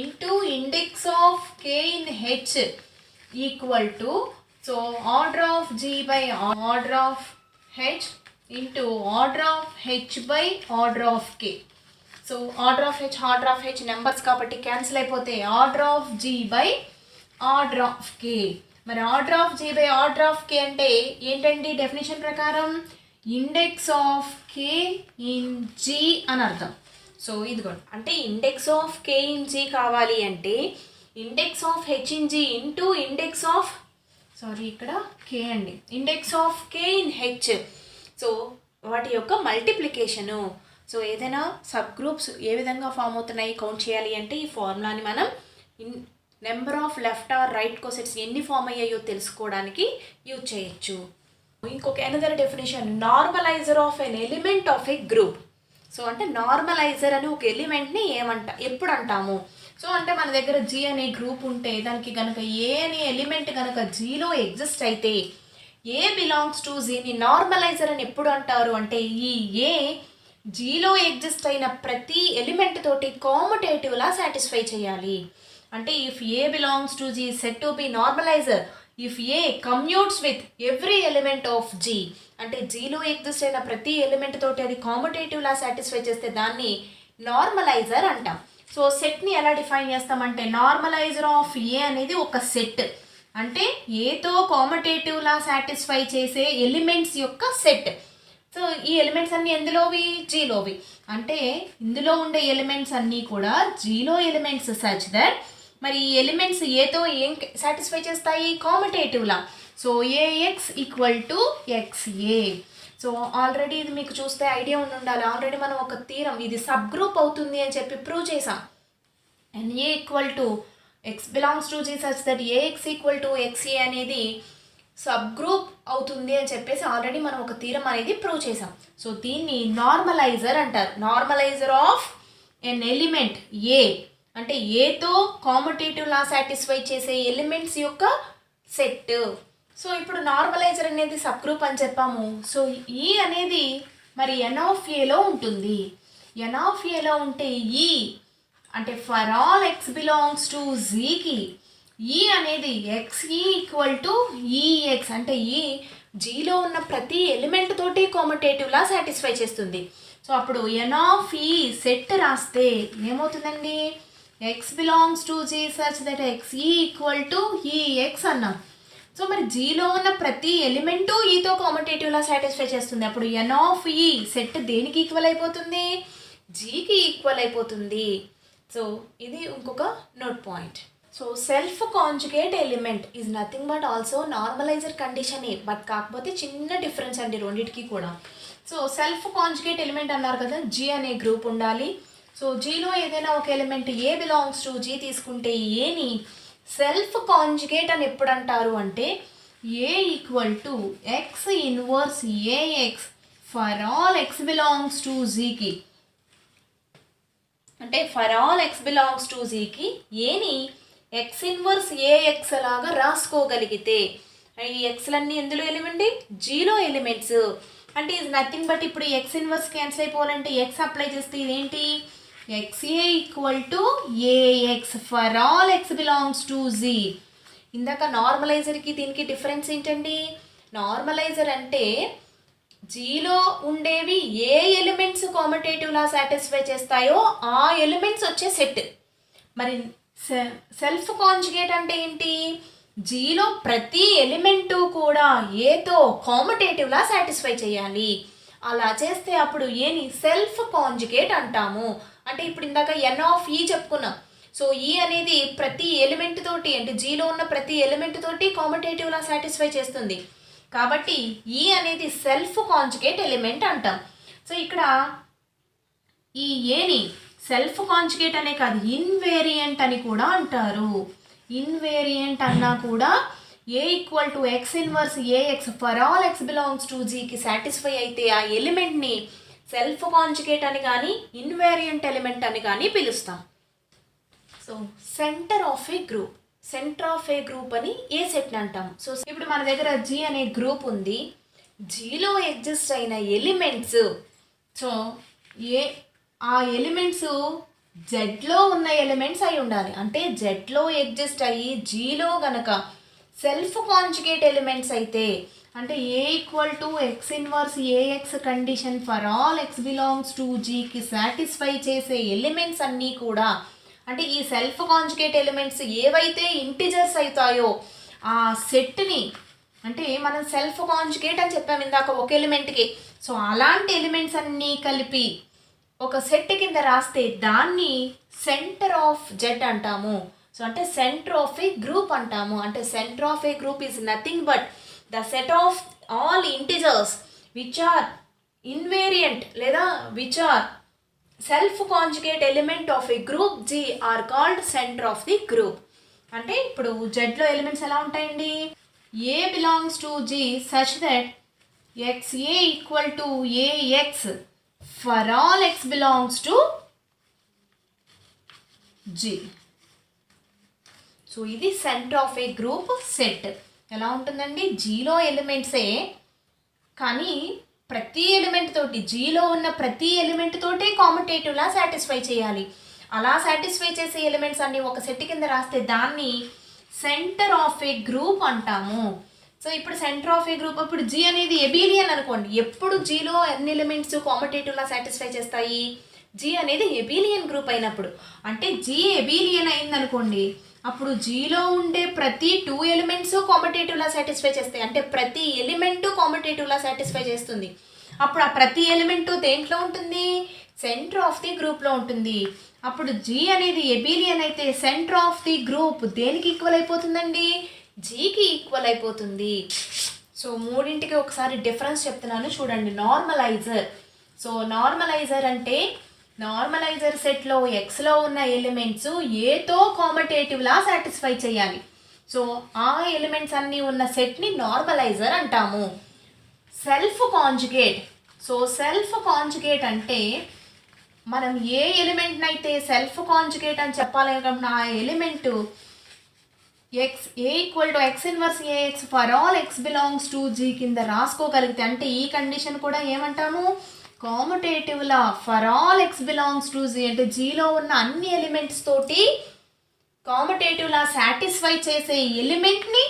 into index of K in H = so order of G by order of H into order of H by order of K. So order of H numbers కాబట్టి cancel అయిపోతే order of G by order of K. మరి order of G by order of K అంటే ఏంటండి? Definition ప్రకారం index of K in G అని అర్థం. So ఇదిగోండి, అంటే index of K in G కావాలి అంటే index of H in G into index of ఇక్కడ కే అండి, index of K in H. So వాటి యొక్క మల్టిప్లికేషను. సో ఏదైనా సబ్ గ్రూప్స్ ఏ విధంగా ఫామ్ అవుతున్నాయి కౌంట్ చేయాలి అంటే ఈ ఫార్ములాని మనం number of left or right cosets ఎన్ని ఫామ్ అయ్యాయో తెలుసుకోవడానికి యూజ్ చేయొచ్చు. ఇంకొక another definition, normalizer of an element of a group. So అంటే నార్మలైజర్ అని ఒక ఎలిమెంట్ని ఎప్పుడు అంటాము? సో అంటే మన దగ్గర జీ అనే గ్రూప్ ఉంటే దానికి కనుక ఏ అనే ఎలిమెంట్ కనుక జీలో ఎగ్జిస్ట్ అయితే ఏ బిలాంగ్స్ టు జీని నార్మలైజర్ అని ఎప్పుడు అంటారు అంటే ఈ ఏ జీలో ఎగ్జిస్ట్ అయిన ప్రతి ఎలిమెంట్ తోటి కామటేటివ్లా సాటిస్ఫై చేయాలి. అంటే if A belongs to G set to be normalizer if A commutes with every element of G, అంటే జీలో ఎగ్జిస్ట్ అయిన ప్రతి ఎలిమెంట్ తోటి అది కామటేటివ్లా సాటిస్ఫై చేస్తే దాన్ని నార్మలైజర్ అంటాం. సో సెట్ని ఎలా డిఫైన్ చేస్తామంటే నార్మలైజర్ ఆఫ్ ఏ అనేది ఒక సెట్, అంటే ఏతో కామటేటివ్లా సాటిస్ఫై చేసే ఎలిమెంట్స్ యొక్క సెట్. సో ఈ ఎలిమెంట్స్ అన్నీ ఎందులోవి? జీలోవి. అంటే ఇందులో ఉండే ఎలిమెంట్స్ అన్నీ కూడా జీలో ఎలిమెంట్స్ సచ్ దట్ మరి ఈ ఎలిమెంట్స్ ఏతో ఏం సాటిస్ఫై చేస్తాయి? కామటేటివ్లా. So A X equal to X A. So already ఇది మీకు చూస్తే ఐడియా ఉండాలి. ఆల్రెడీ మనం ఒక థీరం ఇది సబ్ గ్రూప్ అవుతుంది అని చెప్పి ప్రూవ్ చేసాం. And A equal to X belongs to G such that a x equal to x a అనేది సబ్ గ్రూప్ అవుతుంది అని చెప్పేసి ఆల్రెడీ మనం ఒక థీరం అనేది ప్రూవ్ చేసాం. సో దీన్ని నార్మలైజర్ అంటారు. నార్మలైజర్ ఆఫ్ ఎన్ ఎలిమెంట్ ఏ అంటే ఏతో కామటేటివ్లా సాటిస్ఫై చేసే ఎలిమెంట్స్ యొక్క సెట్. సో ఇప్పుడు నార్మలైజర్ అనేది సబ్ గ్రూప్ అని చెప్పాము. సో ఈ అనేది మరి ఎన్ ఆఫ్ ఏలో ఉంటుంది. ఎన్ ఆఫ్ ఏలో ఉంటే ఈ అంటే for all X belongs to జీకి ఈ అనేది ఎక్స్ఈ ఈక్వల్ టు ఈఎక్స్, అంటే ఈ జీలో ఉన్న ప్రతి ఎలిమెంట్ తోటి కామటేటివ్లా సాటిస్ఫై చేస్తుంది. సో అప్పుడు ఎన్ ఆఫ్ ఈ సెట్ రాస్తే ఏమవుతుందండి? X belongs to G such that x e equal to e x అన్నాం. సో మరి జీలో ఉన్న ప్రతి ఎలిమెంటు ఈతో కామటేటివ్లా సాటిస్ఫై చేస్తుంది. అప్పుడు ఎన్ ఆఫ్ ఈ సెట్ దేనికి ఈక్వల్ అయిపోతుంది? జీకి ఈక్వల్ అయిపోతుంది. సో ఇది ఇంకొక note point. So self conjugate element is nothing but also normalizer కండిషనే, బట్ కాకపోతే చిన్న డిఫరెన్స్ అండి రెండింటికి కూడా. సో సెల్ఫ్ కాంజుగేట్ ఎలిమెంట్ అన్నారు కదా, జీ అనే గ్రూప్ ఉండాలి. సో జీలో ఏదైనా ఒక element A belongs to G తీసుకుంటే ఏని సెల్ఫ్ కాంజుగేట్ అని ఎప్పుడు అంటారు అంటే A equal to X inverse A X for all X belongs to జీకి, అంటే for all X belongs to జీకి ఏని ఎక్స్ ఇన్వర్స్ ఏఎక్స్ లాగా రాసుకోగలిగితే ఈ ఎక్స్లన్నీ ఎందులో ఎలిమెంట్? జీలో ఎలిమెంట్స్. అంటే ఇది నథింగ్ బట్ ఇప్పుడు ఎక్స్ ఇన్వర్స్ క్యాన్సిల్ అయిపోవాలంటే ఎక్స్ అప్లై చేస్తే ఇదేంటి? X A equal to A X for all X belongs to G. ఇందాక నార్మలైజర్కి దీనికి డిఫరెన్స్ ఏంటండి? నార్మలైజర్ అంటే జీలో ఉండేవి ఏ ఎలిమెంట్స్ కామటేటివ్లా సాటిస్ఫై చేస్తాయో ఆ ఎలిమెంట్స్ వచ్చే సెట్. మరి సెల్ఫ్ కాంజుగేట్ అంటే ఏంటి? జీలో ప్రతి ఎలిమెంటు కూడా ఏతో కామటేటివ్లా సాటిస్ఫై చేయాలి. అలా చేస్తే అప్పుడు ఏని సెల్ఫ్ కాంజుగేట్ అంటాము. అంటే ఇప్పుడు ఇందాక ఎన్ ఆఫ్ ఈ చెప్పుకున్నాం. సో ఈ అనేది ప్రతి ఎలిమెంట్ తోటి అంటే జీలో ఉన్న ప్రతి ఎలిమెంట్ తోటి కామటేటివ్లా సాటిస్ఫై చేస్తుంది. కాబట్టి ఈ అనేది సెల్ఫ్ కాంజుగేట్ ఎలిమెంట్ అంటాం. సో ఇక్కడ ఈ ఏని సెల్ఫ్ కాంజుగేట్ అనే కాదు ఇన్వేరియంట్ అని కూడా అంటారు. ఇన్వేరియంట్ అన్నా కూడా A equal to X inverse A X for all X belongs to జీకి సాటిస్ఫై అయితే ఆ ఎలిమెంట్ని సెల్ఫ్ కాంజుగేట్ అని కానీ ఇన్వేరియంట్ ఎలిమెంట్ అని కానీ పిలుస్తాం. So centre of a group, centre of a group అని ఏ సెట్ని అంటాం. సో ఇప్పుడు మన దగ్గర జీ అనే గ్రూప్ ఉంది. జీలో ఎగ్జిస్ట్ అయిన ఎలిమెంట్స్, సో ఆ ఎలిమెంట్స్ జెడ్లో ఉన్న ఎలిమెంట్స్ అయి ఉండాలి. అంటే జెడ్లో ఎగ్జిస్ట్ అయ్యి జీలో గనక సెల్ఫ్ కాంజుగేట్ ఎలిమెంట్స్ అయితే అంటే A equal to X inverse A X condition for all X belongs to జీకి సాటిస్ఫై చేసే ఎలిమెంట్స్ అన్నీ కూడా అంటే ఈ సెల్ఫ్ కాంజుగేట్ ఎలిమెంట్స్ ఏవైతే ఇంటిజర్స్ అవుతాయో ఆ సెట్ని అంటే మనం సెల్ఫ్ కాంజుగేట్ అని చెప్పాము ఇందాక ఒక ఎలిమెంట్కి. సో అలాంటి ఎలిమెంట్స్ అన్నీ కలిపి ఒక సెట్ కింద రాస్తే దాన్ని సెంటర్ ఆఫ్ జెడ్ అంటాము. సో అంటే సెంటర్ ఆఫ్ ఏ గ్రూప్ అంటాము. అంటే centre of a group is nothing but the set of all integers which are invariant లేదా which are self conjugate element of a group G are called centre of the group. అంటే ఇప్పుడు జెడ్లో elements ఎలా ఉంటాయండి? A belongs to G such that XA equal to AX for all X belongs to G. So ఇది centre of a group set. ఎలా ఉంటుందండి, జీలో ఎలిమెంట్సే కానీ ప్రతి ఎలిమెంట్ తోటి, జీలో ఉన్న ప్రతి ఎలిమెంట్ తోటి కాంపిటేటివ్లా సాటిస్ఫై చేయాలి. అలా సాటిస్ఫై చేసే ఎలిమెంట్స్ అన్ని ఒక సెట్ కింద రాస్తే దాన్ని సెంటర్ ఆఫ్ ఏ గ్రూప్ అంటాము. సో ఇప్పుడు సెంటర్ ఆఫ్ ఏ గ్రూప్, ఇప్పుడు జీ అనేది ఎబిలియన్ అనుకోండి. ఎప్పుడు జీలో ఎన్ని ఎలిమెంట్స్ కాంపిటేటివ్లా సాటిస్ఫై చేస్తాయి? జీ అనేది ఎబిలియన్ గ్రూప్ అయినప్పుడు. అంటే జీ ఎబిలియన్ అయిందనుకోండి, అప్పుడు జీలో ఉండే ప్రతి 2 ఎలిమెంట్స్ కాంపిటేటివ్లా సాటిస్ఫై చేస్తాయి. అంటే ప్రతి ఎలిమెంటు కాంపిటేటివ్లా సాటిస్ఫై చేస్తుంది. అప్పుడు ఆ ప్రతి ఎలిమెంటు దేంట్లో ఉంటుంది? సెంటర్ ఆఫ్ ది గ్రూప్లో ఉంటుంది. అప్పుడు జీ అనేది ఎబిలియన్ అయితే సెంటర్ ఆఫ్ ది గ్రూప్ దేనికి ఈక్వల్ అయిపోతుందండి? జీకి ఈక్వల్ అయిపోతుంది. సో మూడింటికి ఒకసారి డిఫరెన్స్ చెప్తున్నాను చూడండి. నార్మలైజర్. సో నార్మలైజర్ అంటే నార్మలైజర్ సెట్లో ఎక్స్లో ఉన్న ఎలిమెంట్స్ ఏతో కాంపిటేటివ్లా సాటిస్ఫై చేయాలి. సో ఆ ఎలిమెంట్స్ అన్నీ ఉన్న సెట్ని నార్మలైజర్ అంటాము. Self conjugate. So self conjugate అంటే మనం ఏ ఎలిమెంట్ని అయితే సెల్ఫ్ కాంజుగేట్ అని చెప్పాలనుకుంటున్నా ఆ element A equal to X inverse A X for all X belongs to G కింద రాసుకోగలిగితే, అంటే ఈ కండిషన్ కూడా ఏమంటాము? కాంపిటేటివ్లా for all X belongs to G, అంటే జీలో ఉన్న అన్ని ఎలిమెంట్స్ తోటి కాంపిటేటివ్లా సాటిస్ఫై చేసే ఎలిమెంట్ని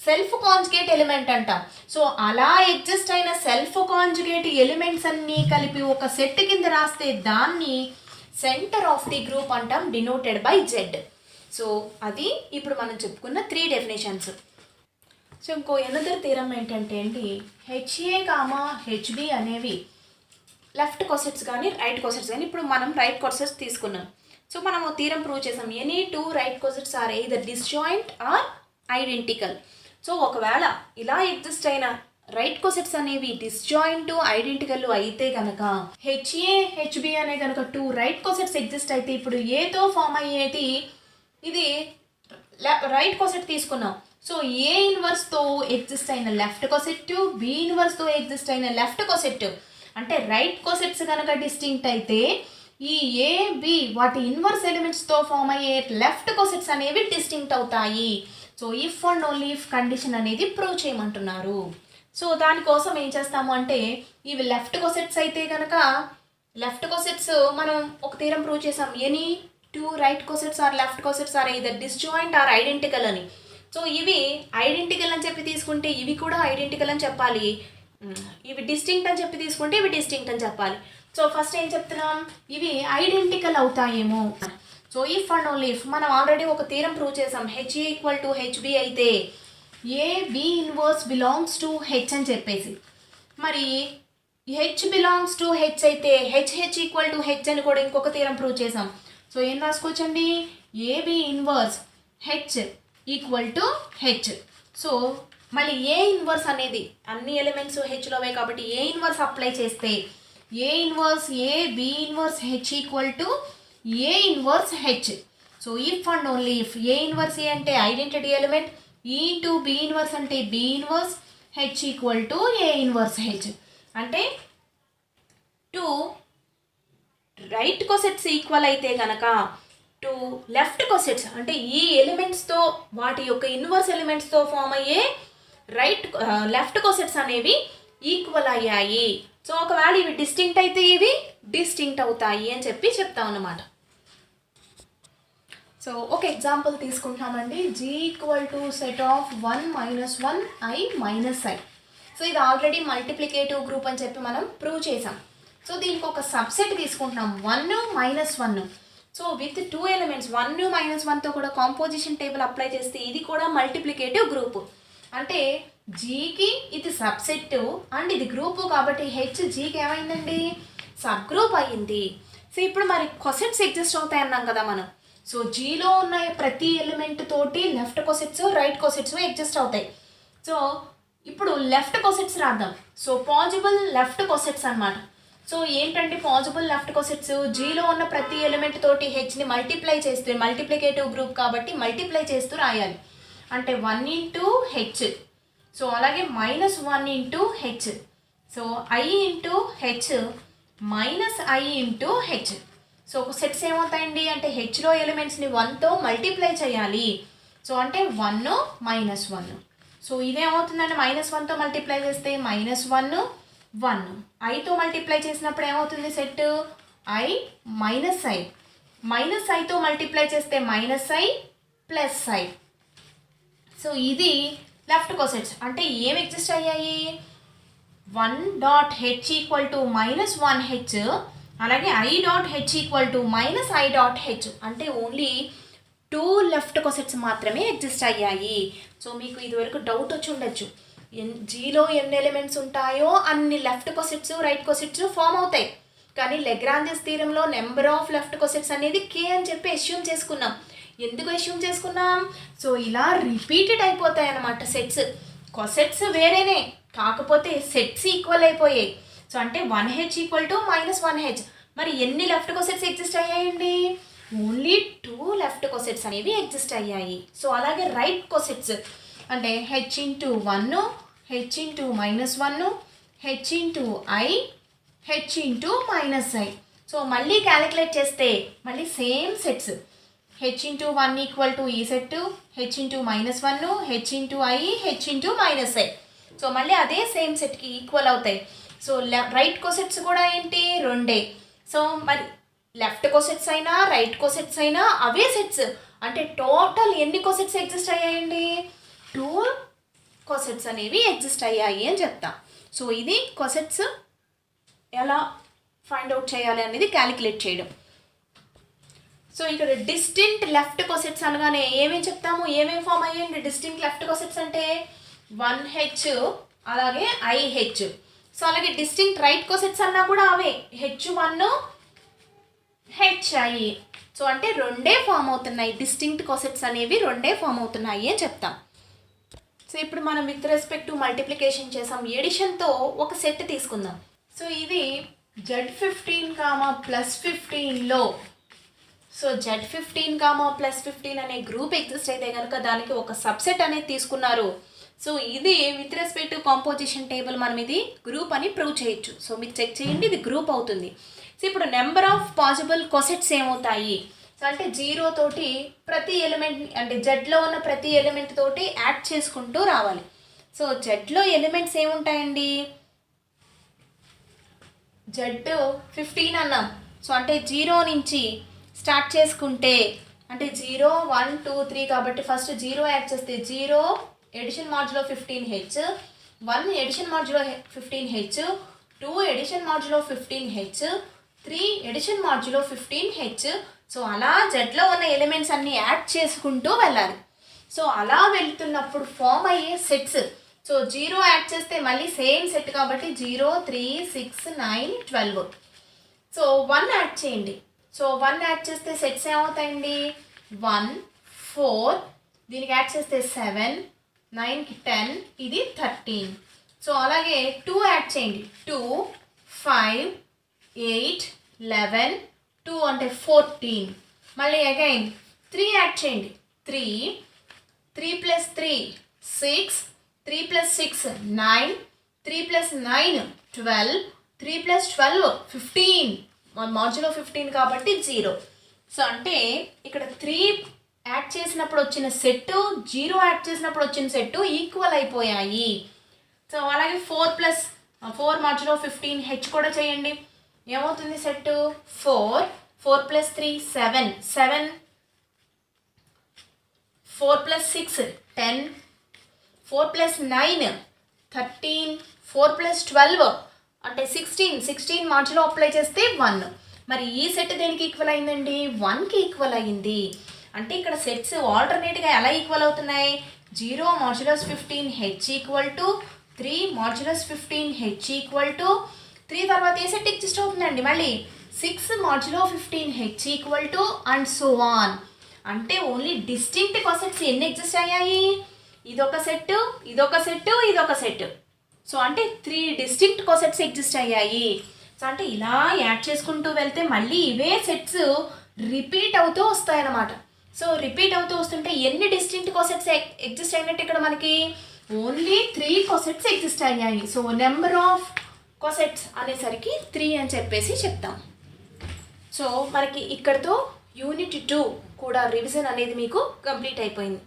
సెల్ఫ్ కాంజుగేట్ ఎలిమెంట్ అంటాం. సో అలా ఎగ్జిస్ట్ అయిన సెల్ఫ్ కాంజుగేట్ ఎలిమెంట్స్ అన్నీ కలిపి ఒక సెట్ కింద రాస్తే దాన్ని సెంటర్ ఆఫ్ ది గ్రూప్ అంటాం, డినోటెడ్ బై జెడ్. సో అది ఇప్పుడు మనం చెప్పుకున్న 3 డెఫినేషన్స్. సో ఇంకో ఎనదర్ థీరం ఏంటంటే అండి, హెచ్ఏ కామా హెచ్బి అనేవి లెఫ్ట్ కొసెట్స్ కానీ రైట్ కొసెట్స్ కానీ, ఇప్పుడు మనం రైట్ కొసెట్స్ తీసుకున్నాం. సో మనం థీరం ప్రూవ్ చేసాం. Any 2 right cosets are either disjoint or identical. So ఒకవేళ ఇలా ఎగ్జిస్ట్ అయిన రైట్ కొసెట్స్ అనేవి డిస్జాయింట్ ఐడెంటికల్ అయితే కనుక, హెచ్ఏ హెచ్బి అనే కనుక 2 రైట్ కొసెట్స్ ఎగ్జిస్ట్ అయితే, ఇప్పుడు ఏతో ఫామ్ అయ్యేది ఇది రైట్ కొసెట్ తీసుకున్నాం. సో ఏ ఇన్వర్స్తో ఎగ్జిస్ట్ అయిన లెఫ్ట్ కొసెట్, బి ఇన్వర్స్తో ఎగ్జిస్ట్ అయిన లెఫ్ట్ కొసెట్, అంటే రైట్ కొసెట్స్ కనుక డిస్టింక్ట్ అయితే ఈ ఏ బి వాటి ఇన్వర్స్ ఎలిమెంట్స్తో ఫామ్ అయ్యే లెఫ్ట్ కొసెట్స్ అనేవి డిస్టింక్ట్ అవుతాయి. So if and only if condition అనేది ప్రూవ్ చేయమంటున్నారు. సో దానికోసం ఏం చేస్తాము అంటే, ఇవి లెఫ్ట్ కొసెట్స్ అయితే కనుక లెఫ్ట్ కొసెట్స్ మనం ఒక థీరం ప్రూవ్ చేసాం. Any 2 right cosets or left cosets are either disjoint or identical అని. సో ఇవి ఐడెంటికల్ అని చెప్పి తీసుకుంటే ఇవి కూడా ఐడెంటికల్ అని చెప్పాలి, ఇవి డిస్టింక్ట్ అని చెప్పి తీసుకుంటే ఇవి డిస్టింక్ట్ అని చెప్పాలి. సో ఫస్ట్ ఏం చెప్తున్నాం, ఇవి ఐడెంటికల్ అవుతాయేమో. So if and only if మనం ఆల్రెడీ ఒక థీరం ప్రూవ్ చేసాం. హెచ్ఏ ఈక్వల్ టు హెచ్బి అయితే A B inverse belongs to H అని చెప్పేసి, మరి హెచ్ బిలాంగ్స్ టు హెచ్ అయితే హెచ్ ఈక్వల్ టు హెచ్ అని కూడా ఇంకొక థీరం ప్రూవ్ చేసాం. సో ఏం రాసుకోవచ్చండి, A B inverse H equal to H. So మళ్ళీ ఏ ఇన్వర్స్ అనేది అన్ని ఎలిమెంట్స్ హెచ్లోవే కాబట్టి ఏ ఇన్వర్స్ అప్లై చేస్తే A inverse A B inverse H equal to A inverse H. So if and only if A inverse A అంటే identity element, E into B inverse అంటే B inverse, H equal to A inverse H. అంటే 2 right cosets equal అయితే కనుక 2 left cosets అంటే ఈ ఎలిమెంట్స్తో వాటి యొక్క inverse ఎలిమెంట్స్తో form అయ్యే లెఫ్ట్ కొసెట్స్ అనేవి ఈక్వల్ అయ్యాయి. సో ఒకవేళ ఇవి డిస్టింక్ట్ అయితే ఇవి డిస్టింక్ట్ అవుతాయి అని చెప్పి చెప్తాం అన్నమాట. సో ఒక ఎగ్జాంపుల్ తీసుకుంటామండి. G equal to set of 1 - 1 i - i. So ఇది ఆల్రెడీ మల్టిప్లికేటివ్ గ్రూప్ అని చెప్పి మనం ప్రూవ్ చేసాం. సో దీనికి ఒక సబ్సెట్ తీసుకుంటున్నాం 1 - 1. సో విత్ 2 ఎలిమెంట్స్ 1 - 1తో కూడా కాంపోజిషన్ టేబుల్ అప్లై చేస్తే ఇది కూడా మల్టిప్లికేటివ్ గ్రూప్. అంటే జీకి ఇది సబ్సెట్ అండ్ ఇది గ్రూపు కాబట్టి హెచ్ జీకి ఏమైందండి, సబ్ గ్రూప్ అయ్యింది. సో ఇప్పుడు మరి కొసెట్స్ ఎగ్జిస్ట్ అవుతాయి అన్నాం కదా మనం. సో జీలో ఉన్న ప్రతి ఎలిమెంట్ తోటి left cosets right cosets exist అవుతాయి. సో ఇప్పుడు లెఫ్ట్ కొసెట్స్ రాద్దాం. సో పాజిబుల్ లెఫ్ట్ కొసెట్స్ అన్నమాట. సో ఏంటంటే పాజిబుల్ లెఫ్ట్ కొసెట్స్ జీలో ఉన్న ప్రతి ఎలిమెంట్ తోటి హెచ్ని మల్టిప్లై చేస్తే మల్టిప్లికేటివ్ గ్రూప్ కాబట్టి మల్టిప్లై చేస్తూ రాయాలి. అంటే 1 × హెచ్. సో అలాగే -1 × H. So I into H minus I into H. So ఒక సెట్స్ ఏమవుతాయండి అంటే హెచ్లో ఎలిమెంట్స్ని 1తో మల్టిప్లై చేయాలి. సో అంటే 1 మైనస్ 1. సో ఇదేమవుతుందంటే -1తో మల్టిప్లై చేస్తే -1 1. ఐతో మల్టిప్లై చేసినప్పుడు ఏమవుతుంది set I minus I. Minus ఐతో మల్టిప్లై చేస్తే -I ప్లస్ I. సో ఇది లెఫ్ట్ కోసెట్స్ అంటే ఏం ఎగ్జిస్ట్ అయ్యాయి 1.h ఈక్వల్ టు -1h అలాగే I.h ఈక్వల్ టు -I.h అంటే ఓన్లీ 2 లెఫ్ట్ కోసెట్స్ మాత్రమే ఎగ్జిస్ట్ అయ్యాయి. సో మీకు ఇదివరకు డౌట్ వచ్చి ఉండొచ్చు జీలో ఎన్ని ఎలిమెంట్స్ ఉంటాయో అన్ని left cosets right cosets form అవుతాయి. కానీ లెగ్రాంజెస్ థీరంలో నెంబర్ ఆఫ్ లెఫ్ట్ కోసెట్స్ అనేది k అని చెప్పి అస్యూమ్ చేసుకున్నాం. ఎందుకు అస్యూమ్ చేసుకున్నాం సో ఇలా రిపీటెడ్ అయిపోతాయి అన్నమాట సెట్స్. కోసెట్స్ వేరేనే కాకపోతే సెట్స్ ఈక్వల్ అయిపోయాయి. సో అంటే 1h ఈక్వల్ టు -1h. మరి ఎన్ని లెఫ్ట్ కోసెట్స్ ఎగ్జిస్ట్ అయ్యాయండి ఓన్లీ 2 లెఫ్ట్ కోసెట్స్ అనేవి ఎగ్జిస్ట్ అయ్యాయి. సో అలాగే రైట్ కోసెట్స్ అంటే h into 1 h into -1 h into I h into -I. So మళ్ళీ క్యాలిక్యులేట్ చేస్తే మళ్ళీ same sets h into 1 equal to ఈ set h into -1 h into I h into -I. So మళ్ళీ అదే same సెట్కి equal అవుతాయి. So right cosets కూడా ఏంటి రెండే. సో మరి లెఫ్ట్ కోసెట్స్ అయినా రైట్ కోసెట్స్ అయినా అవే సెట్స్ అంటే టోటల్ ఎన్ని కోసెట్స్ ఎగ్జిస్ట్ అయ్యాయండి 2 కోసెట్స్ అనేవి ఎగ్జిస్ట్ అయ్యాయి అని చెప్తాం. సో ఇది కోసెట్స్ ఎలా ఫైండ్ అవుట్ చేయాలి అనేది క్యాలిక్యులేట్ చేయడం. సో ఇక్కడ డిస్టింక్ట్ లెఫ్ట్ కోసెట్స్ అనగానే ఏమేమి చెప్తాము ఏమేమి ఫామ్ అయ్యాయండి డిస్టింక్ట్ లెఫ్ట్ కోసెట్స్ అంటే 1h అలాగే IH. సో అలాగే డిస్టింక్ట్ రైట్ కోసెట్స్ అన్నా కూడా అవే H1 HI. సో అంటే రెండే ఫామ్ అవుతున్నాయి డిస్టింక్ట్ కోసెట్స్ అనేవి రెండే ఫామ్ అవుతున్నాయి అని చెప్తాం. సో ఇప్పుడు మనం విత్ రెస్పెక్ట్ టు మల్టిప్లికేషన్ చేసాం ఎడిషన్తో ఒక సెట్ తీసుకుందాం. సో ఇది Z15, +15లో సో Z15, +15 అనే గ్రూప్ ఎగ్జిస్ట్ అయితే కనుక దానికి ఒక సబ్సెట్ అనేది తీసుకున్నారు. సో ఇది with respect to composition table మనం ఇది గ్రూప్ అని ప్రూవ్ చేయొచ్చు. సో మీరు చెక్ చేయండి ఇది గ్రూప్ అవుతుంది. సో ఇప్పుడు నెంబర్ ఆఫ్ పాసిబుల్ కోసెట్స్ ఏమవుతాయి సో అంటే 0 తోటి ప్రతి ఎలిమెంట్ అంటే జెడ్లో ఉన్న ప్రతి ఎలిమెంట్ తోటి యాడ్ చేసుకుంటూ రావాలి. సో జెడ్లో ఎలిమెంట్స్ ఏముంటాయండి Z15 అన్నాం. సో అంటే 0 నుంచి స్టార్ట్ చేసుకుంటే అంటే 0 1 2 3 కాబట్టి ఫస్ట్ 0 యాడ్ చేస్తే 0 addition modulo 15h 1 addition modulo 15h 2 addition modulo 15h 3 addition modulo 15h. So అలా జెడ్లో ఉన్న ఎలిమెంట్స్ అన్ని యాడ్ చేసుకుంటూ వెళ్ళాలి. సో అలా వెళ్తున్నప్పుడు ఫామ్ అయ్యే సెట్స్ సో 0 యాడ్ చేస్తే మళ్ళీ సేమ్ సెట్ కాబట్టి 0 3 6 9 12. సో 1 యాడ్ చేయండి. సో 1 యాడ్ చేస్తే సెట్స్ ఏమవుతాయండి 1 4 దీనికి యాడ్ చేస్తే 7 9కి 10 ఇది 13. సో అలాగే 2 యాడ్ చేయండి 2 5 8 11 2 అంటే 14. మళ్ళీ అగైన్ 3 యాడ్ చేయండి 3 3 + 3 6 3 + 6 9 3 + 9 12 3 + 12 15 మాడ్యులో 15 కాబట్టి 0. సో అంటే ఇక్కడ 3 యాడ్ చేసినప్పుడు వచ్చిన సెట్ 0 యాడ్ చేసినప్పుడు వచ్చిన సెట్ ఈక్వల్ అయిపోయాయి. సో అలాగే 4 + 4 మాడ్యులో 15h కూడా చేయండి ఏమవుతుంది సెట్ 4 4 + 3 7 7 4 + 6 10 4 + 9 13 4 + 12 అంటే 16 మాడ్యులో అప్లై చేస్తే 1. మరి ఈ సెట్ దేనికి ఈక్వల్ అయిందండి 1కి ఈక్వల్ అయ్యింది. అంటే ఇక్కడ సెట్స్ ఆల్టర్నేట్గా ఎలా ఈక్వల్ అవుతున్నాయి 0 modulus 15h equal to 3 modulus 15h equal to 3 తర్వాత ఏ సెట్ ఎగ్జిస్ట్ అవుతుందండి మళ్ళీ 6 modulo 15h equal to and so on. అంటే ఓన్లీ డిస్టింక్ట్ కోసెట్స్ ఎన్ని ఎగ్జిస్ట్ అయ్యాయి ఇదొక సెట్ ఇదొక సెట్ ఇదొక సెట్. సో అంటే 3 డిస్టింక్ట్ కోసెట్స్ ఎగ్జిస్ట్ అయ్యాయి. సో అంటే ఇలా యాడ్ చేసుకుంటూ వెళ్తే మళ్ళీ ఇవే సెట్స్ రిపీట్ అవుతూ వస్తాయన్నమాట. సో రిపీట్ అవుతూ వస్తుంటే ఎన్ని డిస్టింక్ట్ కోసెట్స్ ఎగ్జిస్ట్ అయినట్టు ఇక్కడ మనకి ఓన్లీ 3 కోసెట్స్ ఎగ్జిస్ట్ అయ్యాయి. సో నెంబర్ ఆఫ్ కొసెట్స్ అనేసరికి 3 అని చెప్పేసి చెప్తాం. సో మనకి ఇక్కడతో యూనిట్ 2 కూడా రివిజన్ అనేది మీకు కంప్లీట్ అయిపోయింది.